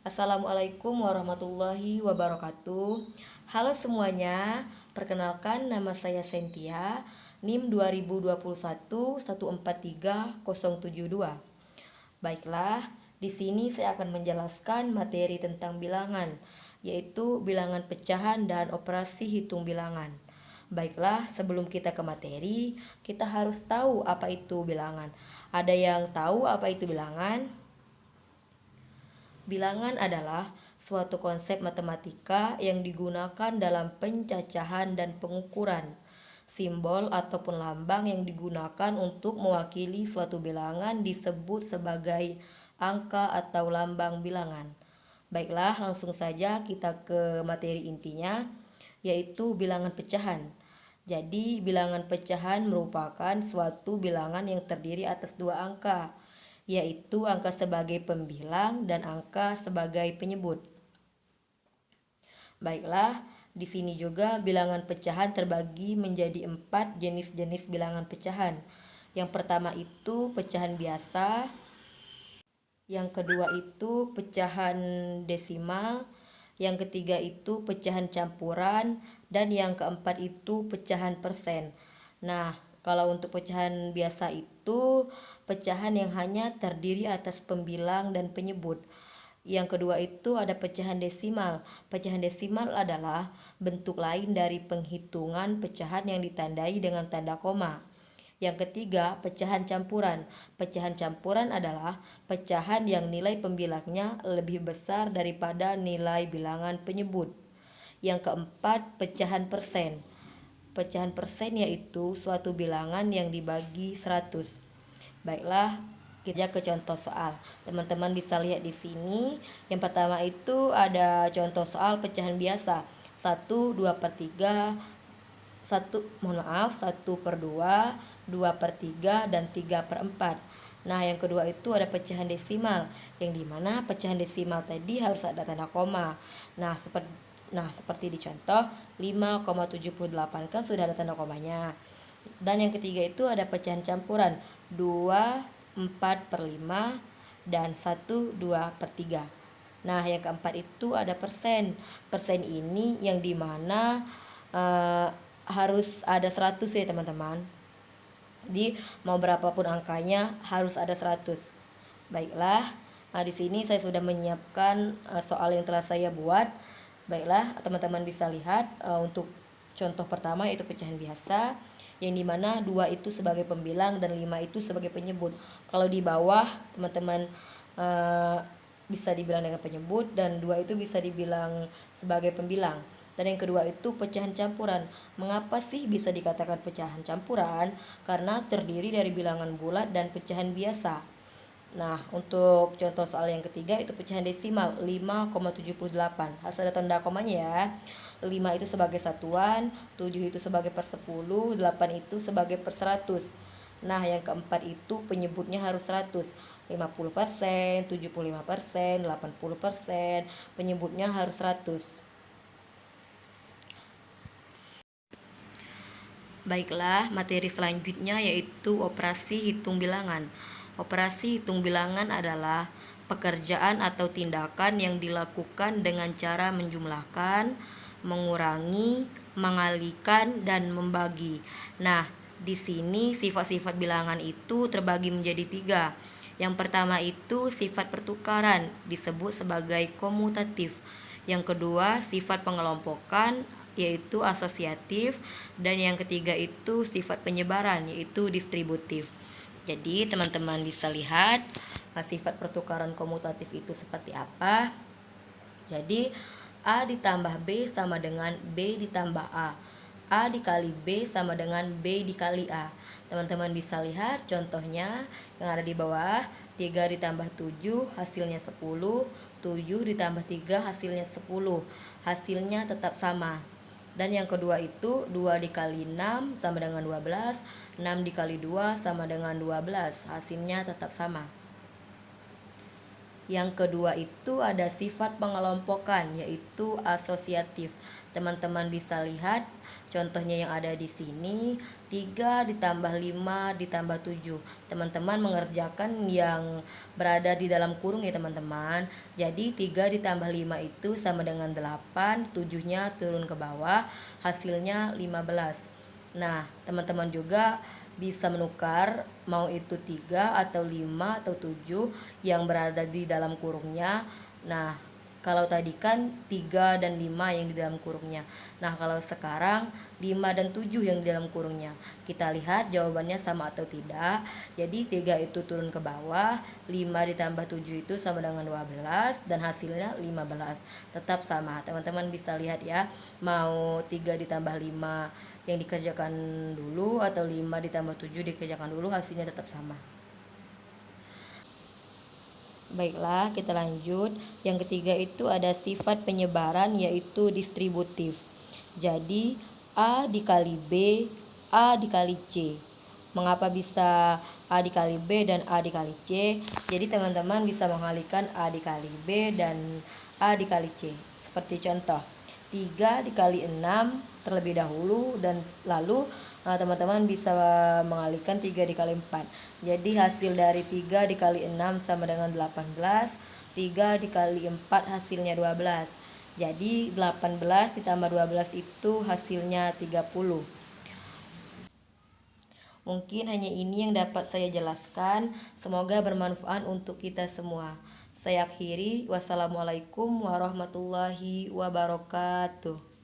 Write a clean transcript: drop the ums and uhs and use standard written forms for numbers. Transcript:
Assalamualaikum warahmatullahi wabarakatuh. Halo semuanya, perkenalkan nama saya Sentia, NIM 2021 143072. Baiklah, di sini saya akan menjelaskan materi tentang bilangan, yaitu bilangan pecahan dan operasi hitung bilangan. Baiklah, sebelum kita ke materi, kita harus tahu apa itu bilangan. Ada yang tahu apa itu bilangan? Bilangan adalah suatu konsep matematika yang digunakan dalam pencacahan dan pengukuran. Simbol ataupun lambang yang digunakan untuk mewakili suatu bilangan disebut sebagai angka atau lambang bilangan. Baiklah, langsung saja kita ke materi intinya, yaitu bilangan pecahan. Jadi, bilangan pecahan merupakan suatu bilangan yang terdiri atas dua angka, yaitu angka sebagai pembilang dan angka sebagai penyebut. Baiklah, di sini juga bilangan pecahan terbagi menjadi 4 jenis-jenis bilangan pecahan. Yang pertama itu pecahan biasa, yang kedua itu pecahan desimal, yang ketiga itu pecahan campuran, dan yang keempat itu pecahan persen. Nah, kalau untuk pecahan biasa itu pecahan yang hanya terdiri atas pembilang dan penyebut. Yang kedua itu ada pecahan desimal. Pecahan desimal adalah bentuk lain dari penghitungan pecahan yang ditandai dengan tanda koma. Yang ketiga, pecahan campuran. Pecahan campuran adalah pecahan yang nilai pembilangnya lebih besar daripada nilai bilangan penyebut. Yang keempat, pecahan persen. Pecahan persen yaitu suatu bilangan yang dibagi 100. Baiklah, kita ke contoh soal. Teman-teman bisa lihat di sini. Yang pertama itu ada contoh soal pecahan biasa. 1/2/3, 1/2, 2/3, dan 3/4. Nah, yang kedua itu ada pecahan desimal, yang dimana pecahan desimal tadi harus ada tanda koma. Seperti di contoh 5,78 kan sudah ada tanda komanya. Dan yang ketiga itu ada pecahan campuran 2/4/5 dan 1/2/3. Nah, yang keempat itu ada persen. Persen ini yang dimana harus ada 100 ya teman-teman. Jadi mau berapapun angkanya harus ada 100. Baiklah, di sini saya sudah menyiapkan soal yang telah saya buat. Baiklah, teman-teman bisa lihat untuk contoh pertama yaitu pecahan biasa, yang dimana 2 itu sebagai pembilang dan 5 itu sebagai penyebut. Kalau di bawah teman-teman bisa dibilang dengan penyebut, dan 2 itu bisa dibilang sebagai pembilang. Dan yang kedua itu pecahan campuran. Mengapa sih bisa dikatakan pecahan campuran? Karena terdiri dari bilangan bulat dan pecahan biasa. Nah, untuk contoh soal yang ketiga itu pecahan desimal 5,78. Harus ada tanda komanya ya. 5 itu sebagai satuan, 7 itu sebagai per 10, 8 itu sebagai per 100. Nah, yang keempat itu penyebutnya harus 100. 50%, 75%, 80%, penyebutnya harus 100. Baiklah, materi selanjutnya yaitu operasi hitung bilangan. Operasi hitung bilangan adalah pekerjaan atau tindakan yang dilakukan dengan cara menjumlahkan, mengurangi, mengalihkan, dan membagi. Nah, di sini sifat-sifat bilangan itu terbagi menjadi 3. Yang pertama itu sifat pertukaran, disebut sebagai komutatif. Yang kedua, sifat pengelompokan, yaitu asosiatif, dan yang ketiga itu sifat penyebaran, yaitu distributif. Jadi teman-teman bisa lihat sifat pertukaran komutatif itu seperti apa. Jadi A ditambah B sama dengan B ditambah A. A dikali B sama dengan B dikali A. Teman-teman bisa lihat contohnya yang ada di bawah. 3 ditambah 7 hasilnya 10. 7 ditambah 3 hasilnya 10. Hasilnya tetap sama. Dan yang kedua itu 2 dikali 6 sama dengan 12. 6 dikali 2 sama dengan 12. Hasilnya tetap sama. Yang kedua itu ada sifat pengelompokan, yaitu asosiatif. Teman-teman bisa lihat contohnya yang ada di sini, 3 ditambah 5 ditambah 7. Teman-teman mengerjakan yang berada di dalam kurung ya teman-teman. Jadi 3 ditambah 5 itu sama dengan 8, 7-nya turun ke bawah, hasilnya 15. Nah, teman-teman juga bisa menukar mau itu 3 atau 5 atau 7 yang berada di dalam kurungnya. Nah, kalau tadi kan 3 dan 5 yang di dalam kurungnya. Nah, kalau sekarang 5 dan 7 yang di dalam kurungnya. Kita lihat jawabannya sama atau tidak. Jadi 3 itu turun ke bawah, 5 ditambah 7 itu sama dengan 12 dan hasilnya 15. Tetap sama. Teman-teman bisa lihat ya, mau 3 ditambah 5 yang dikerjakan dulu atau 5 ditambah 7 dikerjakan dulu, hasilnya tetap sama. Baiklah, kita lanjut. Yang ketiga itu ada sifat penyebaran, yaitu distributif. Jadi A dikali B, A dikali C. Mengapa bisa A dikali B dan A dikali C? Jadi teman-teman bisa mengalihkan A dikali B dan A dikali C. Seperti contoh, 3 dikali 6 terlebih dahulu, dan lalu teman-teman bisa mengalihkan 3 dikali 4. Jadi hasil dari 3 dikali 6 sama dengan 18, 3 dikali 4 hasilnya 12. Jadi 18 ditambah 12 itu hasilnya 30. Mungkin hanya ini yang dapat saya jelaskan. Semoga bermanfaat untuk kita semua. Saya akhiri. Wassalamualaikum warahmatullahi wabarakatuh.